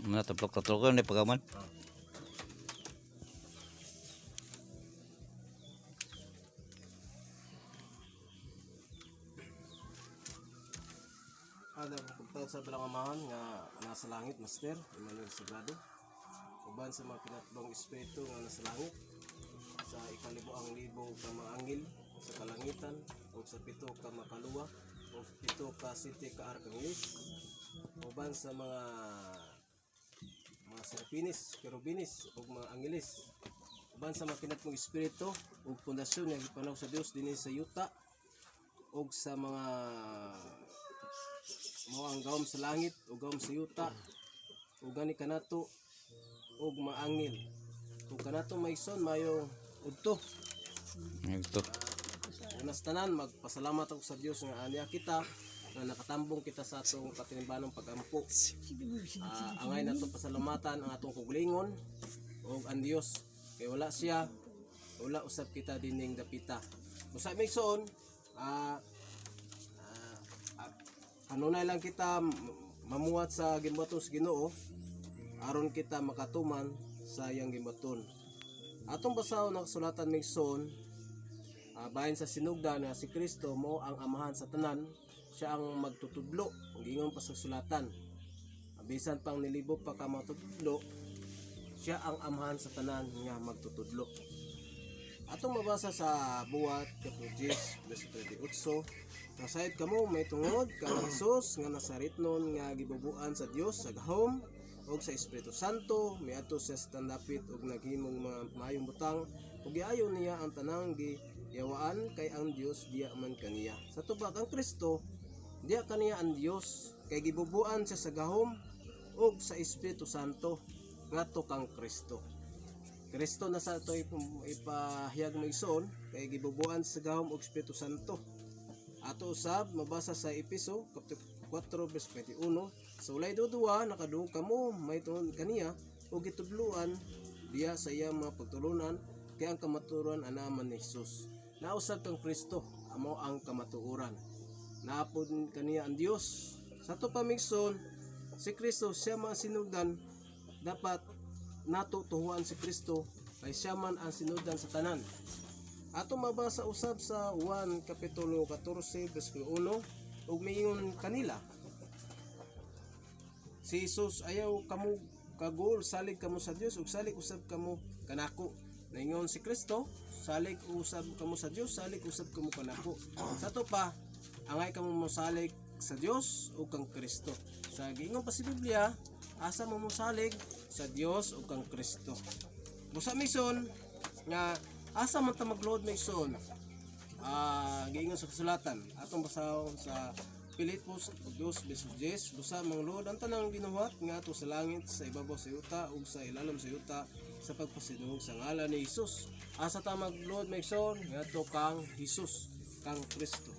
Mana taplok-taplok kan di pagaman. Ada pagtawag sa bilang amahan nga nasa langit, Master Emmanuel Sagrado. Uban sa mga pinatbang espiritu nga nasa langit, sa ikalibuang libo ka mga anghel sa kalangitan, o sa pito ka makaluwa, o sa pito ka siti ka arkangeles, uban sa mga serapinis, kerubinis, o mga angeles, uban sa mga pinatbang espiritu, o pundasyon nga gipanaw sa Dios dinhi sa yuta, o sa mga ang gawom sa langit o gawom sa yuta o gani kanato o maangil o kanato maison mayo udto. Ito. Unas tanan magpasalamat ako sa Dios nga aniya kita nga nakatambong kita sa atong katinimbanong pagampo. Angay nato pasalamatan ang atong kuglingon o ang Dios kay wala siya wala usab kita dining dapita. Usa maison kanunay lang kita mamuhat sa gimbaton sa Ginoo aron kita makatuman sa iyang gimbaton. Atong basaw nakasulatan migson bahin sa sinugdan nga si Kristo mo ang amahan sa tanan, siya ang magtutudlo ug ingon pa sa sulatan. Bisan pang nilibo pa ka magtutudlo, siya ang amahan sa tanan nga magtutudlo. Atong mabasa sa buhat kapitulo 10 verso 38. Nasayod kamo may tungod kang Jesus nga nasaritnon nga gibubuan sa Dios sa gahom ug sa Espiritu Santo miadto sa tandapit ug naghimong maayong butang ug giayon niya ang tanang giyawaan kay ang Dios diya man kaniya. Sa tubag ang Kristo diya kaniya ang Dios kay gibubuan siya sa gahom ug sa Espiritu Santo ngadto kang Kristo. Kristo na sa ito ipahayag mo ison kay gibubuan sa gahom ug Espiritu Santo. Ato usab mabasa sa Epeso kapitulo 4 verse 21, sa walay duduwa nakaduog kamo may tungod kaniya ug gitudluan diya sa iyang mga pagtulunan kay ang kamatuoran anaman ni Jesus. Nausab kang Kristo amo ang kamatuoran. Naapod kaniya ang Dios. Sa to pamigson si Kristo siya man sinugdan dapat natutuhuan si Kristo kay siya man ang sinugdan sa tanan. Ato mabasa usab sa 1 kapitulo 14 verse 1 ug miingon kanila si Jesus ayaw kamo kagol salig kamo sa Dios ug salig usab kamo kanako. Naingon si Kristo salig usab kamo sa Dios salig usab kamo kanako. Sa to pa angay kamo mosalig sa Dios ug kang Kristo. Sa giingon pa si Biblia asa mo mosalig sa Dios ug kang Kristo. Busa mison nga asa man ta magload may son giingon sa kasulatan atong basahon sa Pilipos 2:10 busa mangload ang tanang binuhat nga ato sa langit sa ibabaw sa yuta ug sa ilalim sa yuta sa pagpasidungog sa ngalan ni Hesus. Asa ta magload may son nga ato kang Hesus kang Kristo.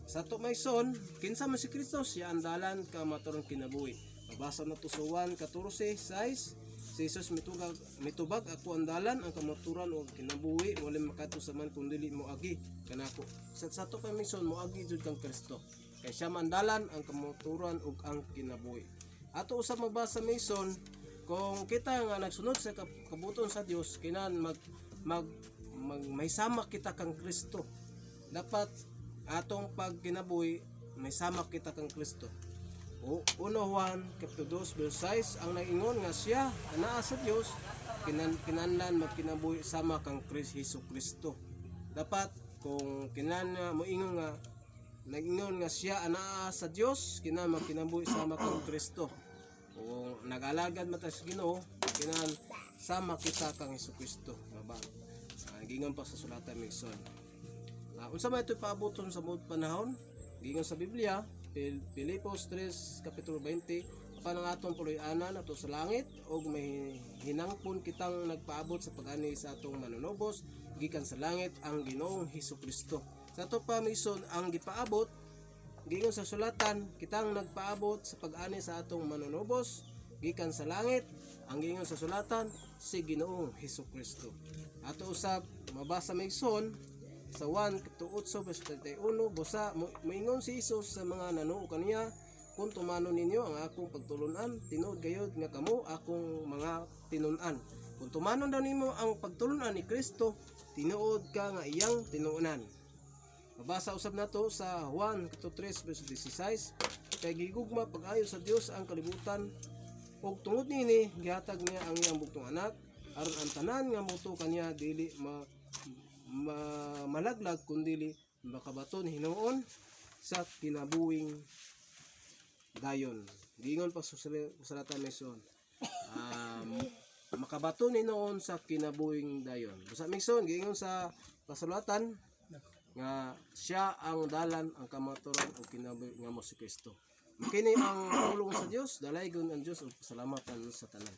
Sa to may son kinsa man si Kristo siya ang dalan ka maturong kinabuhi. Mabasa na to sa 1:14 si Jesus mitubag ako ang dalan ang kamaturan o kinabuhi wala makato sa man kun dili mo agi kanako. Sa to kay mison mo agi jud kang Kristo kay siya man dalan ang kamaturan ug ang kinabuhi. Ato usab mabasa mison kung kita nga nagsunod sa kabuton sa Dios kinan may sama kita kang Kristo. Dapat atong pagkinabuhi may sama kita kang Kristo. O 1 Juan kapitulo 2 verse 6 ang naingon nga siya anaa sa Dios kinahanglan magkinabuhi sama kang Hesukristo. Dapat kung kinahanglan mo ingon nga nagingon nga siya anaa sa Dios kinahanglan magkinabuhi sama kang Kristo. Kung nag-alagad mata sa Ginoo kinahanglan sama kita kang Hesukristo. Maba gingon pa sa sulatan migson. Unsa may ito'y paaboton sa mga panahon gingon sa Biblia Pilipos 3 kapitulo 20 panang atong puloy-anan ato sa langit og may hinangpon kitang nagpaabot sa pag-ani sa atong manunobos gikan sa langit ang Ginoong Hesukristo. Sa ato pa mison ang gipaabot gingon sa sulatan kitang nagpaabot sa pag-ani sa atong manunobos gikan sa langit ang gingon sa sulatan si Ginoong Hesukristo. Ato usab mabasa migson sa 1:8 verse 31 busa moingon si Jesus sa mga nanuo kaniya kung tumano ninyo ang akong pagtulunan, tinuod gayud nga kamo akong mga tinun-an. Kung tumanon daw nimo ang pagtulunan ni Kristo, tinuod ka nga iyang tinuunan. Mabasa usab nato sa Juan 3 verse 16, kay gigugma pag-ayo sa Dios ang kalibutan, ug tungod nini gihatag niya ang iyang bugtong anak, aron ang tanan nga moto kaniya dili malaglag kundi makabaton Hinuon sa kinabuhing dayon. Giingon pa sa usalatan Mason, makabaton Hinuon sa kinabuhing dayon. Sa Mason giingon sa kasulatan nga siya ang dalan, ang kamaturan, ang kinabuhi nga mo si Kristo. Kini ang pulong sa Dios, dalaygon ang Dios ug pasalamatan sa tanan.